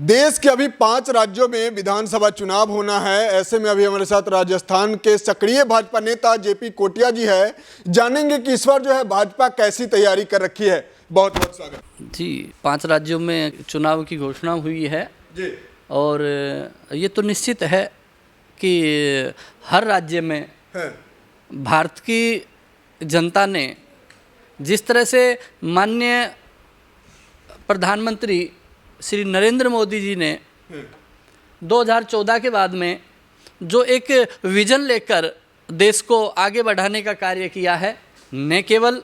देश के अभी 5 राज्यों में विधानसभा चुनाव होना है। ऐसे में अभी हमारे साथ राजस्थान के सक्रिय भाजपा नेता जेपी कोटिया जी है। जानेंगे कि इस बार जो है भाजपा कैसी तैयारी कर रखी है। बहुत बहुत स्वागत जी। 5 राज्यों में चुनाव की घोषणा हुई है जी। और ये तो निश्चित है कि हर राज्य में भारत की जनता ने जिस तरह से माननीय प्रधानमंत्री श्री नरेंद्र मोदी जी ने 2014 के बाद में जो एक विजन लेकर देश को आगे बढ़ाने का कार्य किया है, न केवल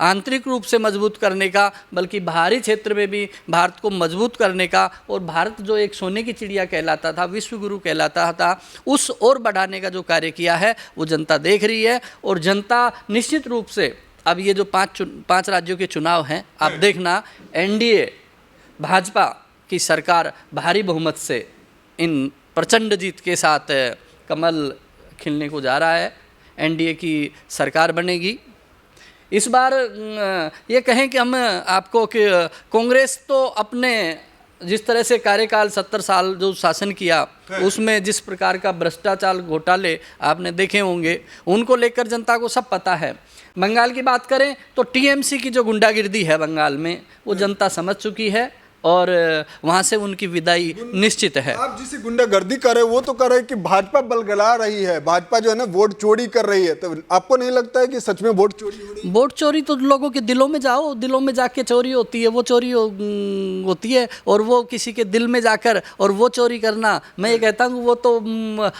आंतरिक रूप से मजबूत करने का बल्कि बाहरी क्षेत्र में भी भारत को मजबूत करने का, और भारत जो एक सोने की चिड़िया कहलाता था, विश्व गुरु कहलाता था, उस ओर बढ़ाने का जो कार्य किया है वो जनता देख रही है। और जनता निश्चित रूप से अब ये जो 5 राज्यों के चुनाव हैं, आप देखना एनडीए भाजपा की सरकार भारी बहुमत से इन प्रचंड जीत के साथ कमल खिलने को जा रहा है। एनडीए की सरकार बनेगी। इस बार ये कहें कि हम आपको कि कांग्रेस तो अपने जिस तरह से कार्यकाल 70 साल जो शासन किया उसमें जिस प्रकार का भ्रष्टाचार घोटाले आपने देखे होंगे, उनको लेकर जनता को सब पता है। बंगाल की बात करें तो टीएमसी की जो गुंडागिर्दी है बंगाल में, वो जनता समझ चुकी है और वहाँ से उनकी विदाई निश्चित है। आप जिसे गुंडागर्दी कर रहे हो वो तो कर रहे हैं कि भाजपा बलगला रही है, भाजपा जो है ना वोट चोरी कर रही है। तो आपको नहीं लगता है कि सच में वोट चोरी हो रही है? वोट चोरी तो लोगों के दिलों में जाओ, दिलों में जाके चोरी होती है, वो चोरी होती है। और वो किसी के दिल में जाकर और वो चोरी करना, मैं ये कहता हूँ वो तो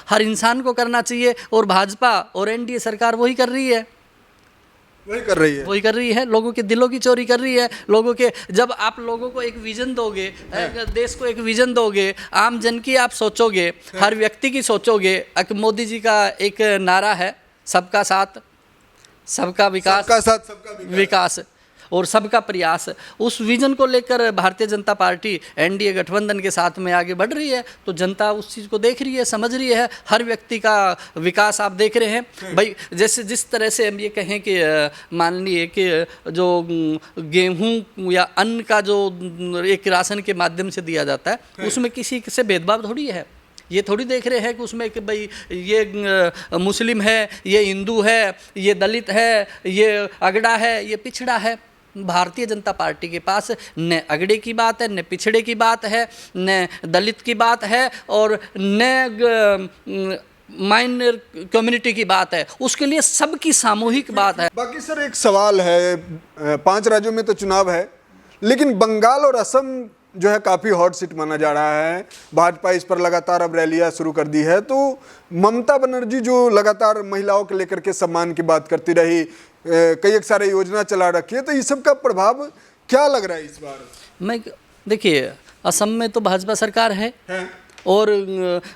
हर इंसान को करना चाहिए। और भाजपा और एनडीए सरकार वही कर रही है, वही कर रही है। लोगों के दिलों की चोरी कर रही है। लोगों के, जब आप लोगों को एक विजन दोगे, देश को एक विजन दोगे, आम जन की आप सोचोगे, हर व्यक्ति की सोचोगे। मोदी जी का एक नारा है, सबका साथ सबका विकास, सबका साथ सबका विकास और सबका प्रयास। उस विजन को लेकर भारतीय जनता पार्टी एनडीए गठबंधन के साथ में आगे बढ़ रही है। तो जनता उस चीज़ को देख रही है, समझ रही है। हर व्यक्ति का विकास आप देख रहे हैं भाई। जैसे जिस तरह से हम ये कहें कि मान लिए कि जो गेहूं या अन्न का जो एक राशन के माध्यम से दिया जाता है, उसमें किसी से भेदभाव थोड़ी है। ये थोड़ी देख रहे हैं कि उसमें कि भाई ये मुस्लिम है, ये हिंदू है, ये दलित है, ये अगड़ा है, ये पिछड़ा है। भारतीय जनता पार्टी के पास न अगड़े की बात है, न पिछड़े की बात है, न दलित की बात है, और न माइनर कम्युनिटी की बात है। उसके लिए सबकी सामूहिक बात है। बाकी सर एक सवाल है, 5 राज्यों में तो चुनाव है, लेकिन बंगाल और असम जो है काफ़ी हॉट सीट माना जा रहा है। भाजपा इस पर लगातार अब रैलियां शुरू कर दी है। तो ममता बनर्जी जो लगातार महिलाओं के लेकर के सम्मान की बात करती रही, कई एक सारे योजना चला रखी है, तो इस सब का प्रभाव क्या लग रहा है इस बार? मैं देखिए, असम में तो भाजपा सरकार है और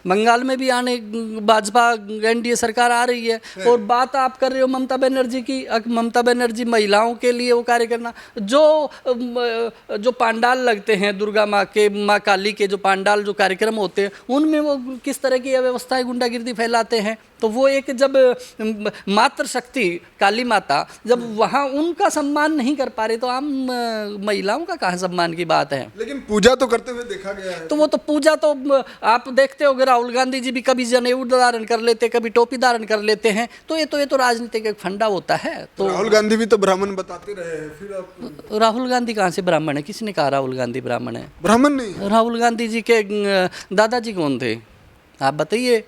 बंगाल में भी आने भाजपा एनडीए सरकार आ रही है। और बात आप कर रहे हो ममता बनर्जी की, ममता बनर्जी महिलाओं के लिए वो कार्य करना, जो पांडाल लगते हैं दुर्गा माँ के, माँ काली के जो पांडाल जो कार्यक्रम होते हैं, उनमें वो किस तरह की अव्यवस्थाएं गुंडागिर्दी फैलाते हैं। तो वो एक जब मातृ शक्ति काली माता जब वहाँ उनका सम्मान नहीं कर पा रहे, तो आम महिलाओं का कहाँ सम्मान की बात है? लेकिन पूजा तो करते हुए देखा गया है। तो वो तो पूजा तो आप देखते होगे, राहुल गांधी जी भी कभी जनेऊ धारण कर लेते, कभी टोपी धारण कर लेते हैं। तो ये तो राजनीतिक एक फंडा होता है। तो राहुल गांधी भी तो ब्राह्मण बताते रहे हैं। फिर आप राहुल गांधी कहाँ से ब्राह्मण है? किसने कहा राहुल गांधी ब्राह्मण है? ब्राह्मण नहीं। राहुल गांधी जी के दादाजी कौन थे? आप बताइए।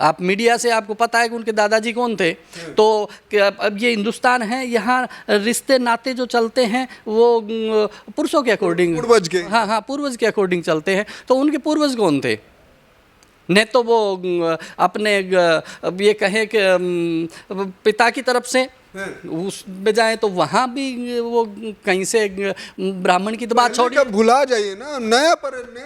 आप मीडिया से आपको पता है कि उनके दादाजी कौन थे। तो अब ये हिंदुस्तान है, यहाँ रिश्ते नाते जो चलते हैं वो पुरुषों के अकॉर्डिंग, पूर्वज के, हाँ पूर्वज के अकॉर्डिंग चलते हैं। तो उनके पूर्वज कौन थे? नहीं तो वो अपने ये कहें कि पिता की तरफ से उस में जाए तो वहाँ भी वो कहीं से ब्राह्मण की तो बात छोड़ भुला जाइए ना। नया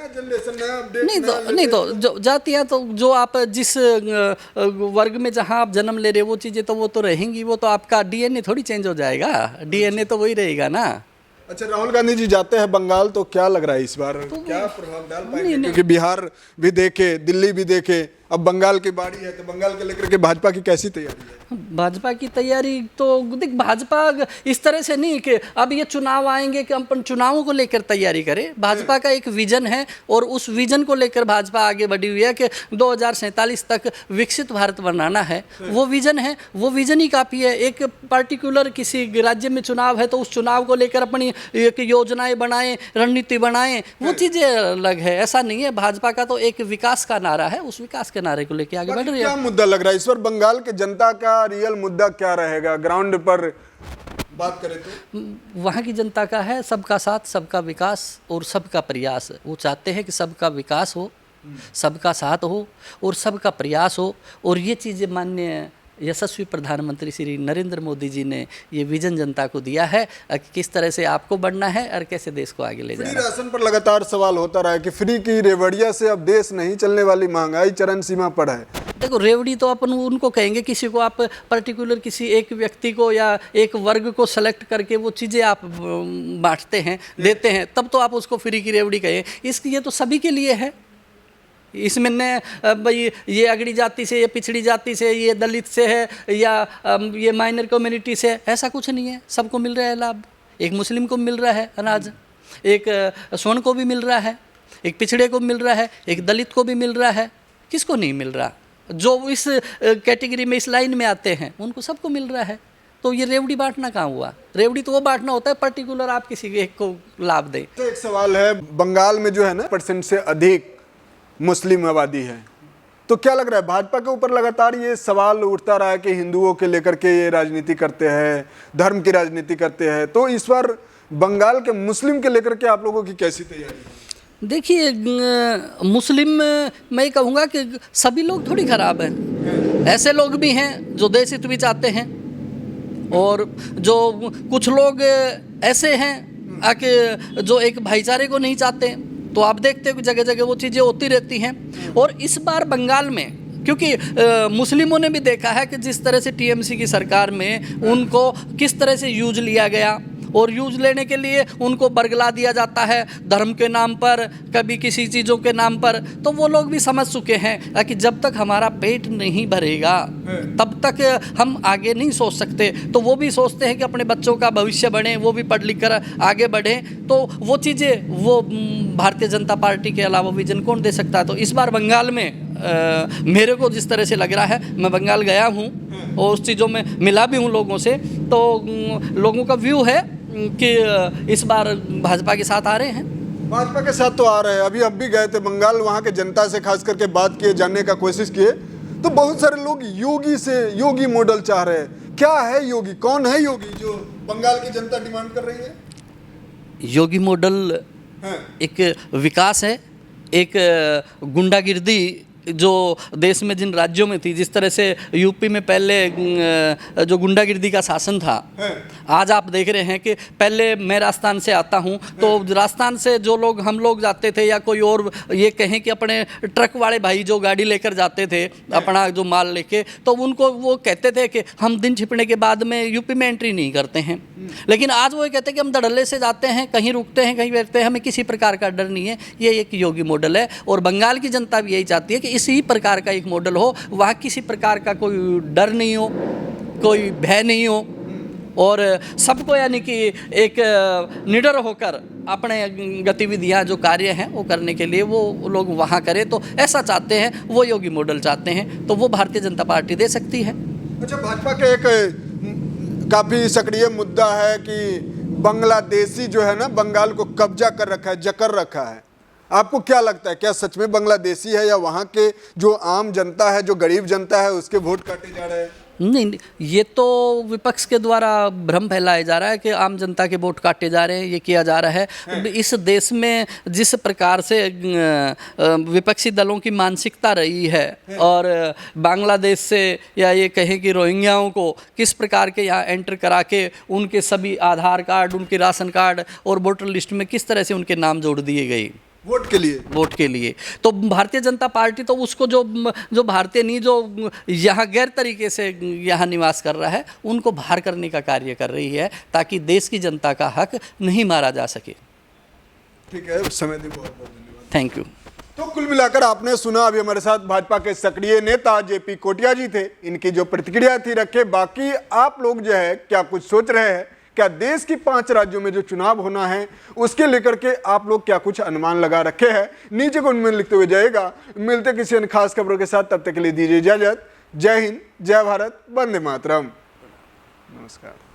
जनरेशन, नया अपडेट नहीं तो जो जातियाँ तो जो आप जिस वर्ग में जहाँ आप जन्म ले रहे हो वो चीज़ें तो वो तो रहेंगी। वो तो आपका डीएनए थोड़ी चेंज हो जाएगा, डीएनए तो वही रहेगा ना। अच्छा, राहुल गांधी जी जाते हैं बंगाल, तो क्या लग रहा है इस बार क्या प्रभाव डाल पाएंगे? क्योंकि बिहार भी देखे, दिल्ली भी देखे, अब बंगाल की बारी है, तो बंगाल के लेकर के भाजपा की कैसी तैयारी है? भाजपा की तैयारी तो देख, भाजपा इस तरह से नहीं कि अब ये चुनाव आएंगे कि हम चुनावों को लेकर तैयारी करें। भाजपा का एक विजन है और उस विजन को लेकर भाजपा आगे बढ़ी हुई है कि 2047 तक विकसित भारत बनाना है। वो विजन है, वो विजन ही काफ़ी है। एक पर्टिकुलर किसी राज्य में चुनाव है तो उस चुनाव को लेकर अपनी एक योजनाएं बनाएं, रणनीति बनाएं, वो चीज़ें अलग है। ऐसा नहीं है, भाजपा का तो एक विकास का नारा है, उस विकास के नारे को लेकर आगे बढ़ रही है। क्या मुद्दा लग रहा है इस बार बंगाल के जनता का रियल मुद्दा क्या रहेगा ग्राउंड पर बात करें तो? वहाँ की जनता का है सबका साथ, सबका विकास और सबका प्रयास। वो चाहते हैं कि सबका विकास हो, सबका साथ हो और सबका प्रयास हो। और ये चीज़ें माननीय यशस्वी प्रधानमंत्री श्री नरेंद्र मोदी जी ने ये विजन जनता को दिया है कि किस तरह से आपको बढ़ना है और कैसे देश को आगे ले जाना है। फ्री राशन पर लगातार सवाल होता रहा है कि फ्री की रेवड़िया से अब देश नहीं चलने वाली, महंगाई चरम सीमा पर है। देखो, रेवड़ी तो अपन उनको कहेंगे, किसी को आप पर्टिकुलर किसी एक व्यक्ति को या एक वर्ग को सेलेक्ट करके वो चीज़ें आप बांटते हैं, देते हैं, तब तो आप उसको फ्री की रेवड़ी कहें। इसकी ये तो सभी के लिए है। इसमें न भाई ये अगड़ी जाति से, ये पिछड़ी जाति से, ये दलित से है या ये माइनर कम्युनिटी से, ऐसा कुछ नहीं है। सबको मिल रहा है लाभ। एक मुस्लिम को मिल रहा है अनाज, एक स्वर्ण को भी मिल रहा है, एक पिछड़े को मिल रहा है, एक दलित को भी मिल रहा है। किसको नहीं मिल रहा? जो इस कैटेगरी में, इस लाइन में आते हैं, उनको सबको मिल रहा है। तो ये रेवड़ी बांटना कहाँ हुआ? रेवड़ी तो वो बांटना होता है पर्टिकुलर आप किसी एक को लाभ दें। तो एक सवाल है, बंगाल में जो है ना % से अधिक मुस्लिम आबादी है, तो क्या लग रहा है भाजपा के ऊपर लगातार ये सवाल उठता रहा है कि हिंदुओं के लेकर के ये राजनीति करते हैं, धर्म की राजनीति करते हैं, तो इस बार बंगाल के मुस्लिम के लेकर के आप लोगों की कैसी तैयारी है? देखिए, मुस्लिम मैं कहूँगा कि सभी लोग थोड़ी खराब हैं। ऐसे लोग भी हैं जो देश हित भी चाहते हैं और जो कुछ लोग ऐसे हैं कि जो एक भाईचारे को नहीं चाहते। तो आप देखते हो कि जगह जगह वो चीज़ें होती रहती हैं। और इस बार बंगाल में क्योंकि मुस्लिमों ने भी देखा है कि जिस तरह से टीएमसी की सरकार में उनको किस तरह से यूज लिया गया और यूज लेने के लिए उनको बरगला दिया जाता है धर्म के नाम पर, कभी किसी चीज़ों के नाम पर। तो वो लोग भी समझ चुके हैं कि जब तक हमारा पेट नहीं भरेगा तब तक हम आगे नहीं सोच सकते। तो वो भी सोचते हैं कि अपने बच्चों का भविष्य बने, वो भी पढ़ लिख कर आगे बढ़ें। तो वो चीज़ें वो भारतीय जनता पार्टी के अलावा विजन कौन दे सकता है? तो इस बार बंगाल में मेरे को जिस तरह से लग रहा है, मैं बंगाल गया हूँ और उस चीज़ों में मिला भी हूँ लोगों से, तो लोगों का व्यू है कि इस बार भाजपा के साथ आ रहे हैं। भाजपा के साथ तो आ रहे हैं। अभी हम भी गए थे बंगाल, वहाँ के जनता से खास करके बात किए, जानने का कोशिश किए, तो बहुत सारे लोग योगी मॉडल चाह रहे हैं। क्या है योगी? कौन है योगी जो बंगाल की जनता डिमांड कर रही है? योगी मॉडल एक विकास है, एक गुंडागिर्दी जो देश में जिन राज्यों में थी, जिस तरह से यूपी में पहले जो गुंडागिर्दी का शासन था, आज आप देख रहे हैं कि पहले मैं राजस्थान से आता हूं, तो राजस्थान से जो लोग हम लोग जाते थे या कोई और ये कहें कि अपने ट्रक वाले भाई जो गाड़ी लेकर जाते थे अपना जो माल लेके, तो उनको वो कहते थे कि हम दिन छिपने के बाद में यूपी में एंट्री नहीं करते हैं। लेकिन आज वो कहते हैं कि हम धड़ल्ले से जाते हैं, कहीं रुकते हैं, कहीं बैठते हैं, हमें किसी प्रकार का डर नहीं है। ये एक योगी मॉडल है और बंगाल की जनता भी यही चाहती है कि इसी प्रकार का एक मॉडल हो, वहाँ किसी प्रकार का कोई डर नहीं हो, कोई भय नहीं हो और सबको यानी कि एक निडर होकर अपने गतिविधियाँ जो कार्य हैं वो करने के लिए वो लोग वहाँ करें। तो ऐसा चाहते हैं, वो योगी मॉडल चाहते हैं, तो वो भारतीय जनता पार्टी दे सकती है। अच्छा, भाजपा के एक काफ़ी सक्रिय मुद्दा है कि बांग्लादेशी जो है ना बंगाल को कब्जा कर रखा है, जकड़ रखा है। आपको क्या लगता है, क्या सच में बांग्लादेशी है या वहाँ के जो आम जनता है, जो गरीब जनता है, उसके वोट काटे जा रहे हैं? नहीं, ये तो विपक्ष के द्वारा भ्रम फैलाया जा रहा है कि आम जनता के वोट काटे जा रहे हैं, ये किया जा रहा है। इस देश में जिस प्रकार से विपक्षी दलों की मानसिकता रही है और बांग्लादेश से या ये कहें कि रोहिंग्याओं को किस प्रकार के यहाँ एंटर करा के उनके सभी आधार कार्ड, उनके राशन कार्ड और वोटर लिस्ट में किस तरह से उनके नाम जोड़ दिए गए वोट के लिए। तो भारतीय जनता पार्टी तो उसको जो भारतीय नहीं, जो यहाँ गैर तरीके से यहाँ निवास कर रहा है, उनको बाहर करने का कार्य कर रही है ताकि देश की जनता का हक नहीं मारा जा सके। ठीक है, समय देने बहुत बहुत धन्यवाद। Thank you. तो कुल मिलाकर आपने सुना, अभी हमारे साथ भाजपा के सक्रिय नेता जेपी कोटिया जी थे, इनकी जो प्रतिक्रिया थी रखे। बाकी आप लोग जो है क्या कुछ सोच रहे हैं, क्या देश की 5 राज्यों में जो चुनाव होना है उसके लेकर के आप लोग क्या कुछ अनुमान लगा रखे हैं, नीचे कमेंट में लिखते हुए जाएगा। मिलते किसी अन्य खास खबरों के साथ, तब तक के लिए दीजिए इजाजत। जय हिंद, जय भारत, वंदे मातरम। नमस्कार।